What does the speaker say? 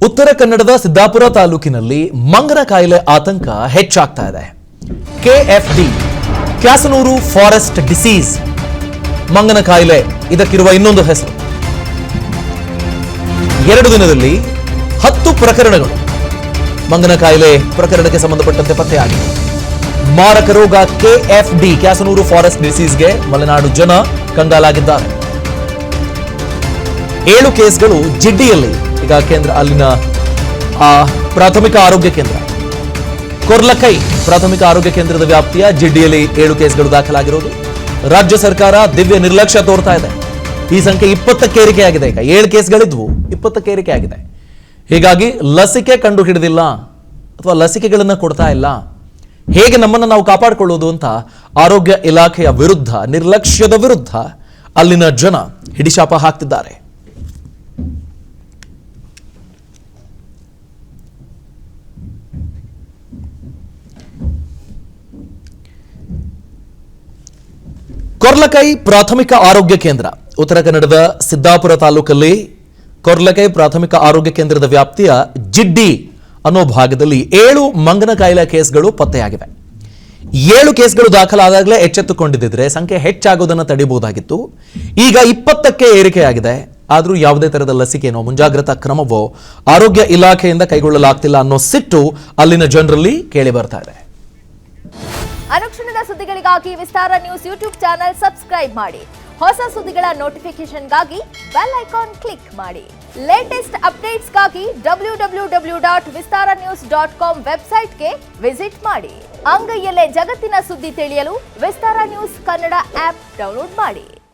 ಉತ್ತರ ಕನ್ನಡದ ಸಿದ್ದಾಪುರ ತಾಲೂಕಿನಲ್ಲಿ ಮಂಗನ ಕಾಯಿಲೆ ಆತಂಕ ಹೆಚ್ಚಾಗ್ತಾ ಇದೆ. ಕೆಎಫ್ಡಿ ಕ್ಯಾಸನೂರು ಫಾರೆಸ್ಟ್ ಡಿಸೀಸ್ ಮಂಗನ ಕಾಯಿಲೆ ಇದಕ್ಕಿರುವ ಇನ್ನೊಂದು ಹೆಸರು. 2 ದಿನದಲ್ಲಿ 10 ಪ್ರಕರಣಗಳು ಮಂಗನ ಕಾಯಿಲೆ ಪ್ರಕರಣಕ್ಕೆ ಸಂಬಂಧಪಟ್ಟಂತೆ ಪತ್ತೆಯಾಗಿದೆ. ಮಾರಕ ರೋಗ ಕೆಎಫ್ಡಿ ಕ್ಯಾಸನೂರು ಫಾರೆಸ್ಟ್ ಡಿಸೀಸ್ಗೆ ಮಲೆನಾಡು ಜನ ಕಂಗಾಲಾಗಿದ್ದಾರೆ. 7 ಕೇಸ್ಗಳು ಜಿಡ್ಡಿಯಲ್ಲಿ, ಈಗ ಕೇಂದ್ರ ಅಲ್ಲಿನ ಪ್ರಾಥಮಿಕ ಆರೋಗ್ಯ ಕೇಂದ್ರ ಕೊರ್ಲಕೈ ಪ್ರಾಥಮಿಕ ಆರೋಗ್ಯ ಕೇಂದ್ರದ ವ್ಯಾಪ್ತಿಯ ಜಿಡ್ಡಿಯಲ್ಲಿ 7 ಕೇಸ್ಗಳು ದಾಖಲಾಗಿರೋದು. ರಾಜ್ಯ ಸರ್ಕಾರ ದಿವ್ಯ ನಿರ್ಲಕ್ಷ್ಯ ತೋರ್ತಾ ಇದೆ. ಈ ಸಂಖ್ಯೆ 20ಕ್ಕೆ ಏರಿಕೆಯಾಗಿದೆ. ಈಗ 7 ಕೇಸ್ಗಳಿದ್ವು, 20ಕ್ಕೆ ಏರಿಕೆಯಾಗಿದೆ. ಹೀಗಾಗಿ ಲಸಿಕೆ ಕಂಡು ಹಿಡಿದಿಲ್ಲ ಅಥವಾ ಲಸಿಕೆಗಳನ್ನು ಕೊಡ್ತಾ ಇಲ್ಲ, ಹೇಗೆ ನಮ್ಮನ್ನು ನಾವು ಕಾಪಾಡಿಕೊಳ್ಳೋದು ಅಂತ ಆರೋಗ್ಯ ಇಲಾಖೆಯ ವಿರುದ್ಧ, ನಿರ್ಲಕ್ಷ್ಯದ ವಿರುದ್ಧ ಅಲ್ಲಿನ ಜನ ಹಿಡಿಶಾಪ ಹಾಕ್ತಿದ್ದಾರೆ. ಕೊರ್ಲಕೈ ಪ್ರಾಥಮಿಕ ಆರೋಗ್ಯ ಕೇಂದ್ರ, ಉತ್ತರ ಕನ್ನಡದ ಸಿದ್ದಾಪುರ ತಾಲೂಕಲ್ಲಿ ಕೊರ್ಲಕೈ ಪ್ರಾಥಮಿಕ ಆರೋಗ್ಯ ಕೇಂದ್ರದ ವ್ಯಾಪ್ತಿಯ ಜಿಡ್ಡಿ ಅನ್ನೋ ಭಾಗದಲ್ಲಿ 7 ಮಂಗನ ಕಾಯಿಲೆ ಕೇಸ್ಗಳು ಪತ್ತೆಯಾಗಿವೆ. 7 ಕೇಸ್ಗಳು ದಾಖಲಾದಾಗಲೇ ಎಚ್ಚೆತ್ತುಕೊಂಡಿದ್ದರೆ ಸಂಖ್ಯೆ ಹೆಚ್ಚಾಗೋದನ್ನು ತಡೆಯಬಹುದಾಗಿತ್ತು. ಈಗ 20ಕ್ಕೆ ಏರಿಕೆಯಾಗಿದೆ. ಆದರೂ ಯಾವುದೇ ತರಹದ ಲಸಿಕೆನೋ ಮುಂಜಾಗ್ರತಾ ಕ್ರಮವೋ ಆರೋಗ್ಯ ಇಲಾಖೆಯಿಂದ ಕೈಗೊಳ್ಳಲಾಗ್ತಿಲ್ಲ ಅನ್ನೋ ಸಿಟ್ಟು ಅಲ್ಲಿನ ಜನರಲ್ಲಿ ಕೇಳಿ ಬರ್ತಾ ಇದೆ. ಅನುಕ್ಷಣದ ಸುದ್ದಿಗಳಿಗಾಗಿ ವಿಸ್ತಾರ ನ್ಯೂಸ್ ಯೂಟ್ಯೂಬ್ ಚಾನೆಲ್ ಸಬ್ಸ್ಕ್ರೈಬ್ ಮಾಡಿ. ಹೊಸ ಸುದ್ದಿಗಳ ನೋಟಿಫಿಕೇಶನ್ಗಾಗಿ ಬೆಲ್ ಐಕಾನ್ ಕ್ಲಿಕ್ ಮಾಡಿ. ಲೇಟೆಸ್ಟ್ ಅಪ್ಡೇಟ್ಸ್ಗಾಗಿ www.vistaranews.com ವೆಬ್ಸೈಟ್ಗೆ ವಿಸಿಟ್ ಮಾಡಿ. ಅಂಗೈಯಲ್ಲೇ ಜಗತ್ತಿನ ಸುದ್ದಿ ತಿಳಿಯಲು ವಿಸ್ತಾರ ನ್ಯೂಸ್ ಕನ್ನಡ ಆಪ್ ಡೌನ್ಲೋಡ್ ಮಾಡಿ.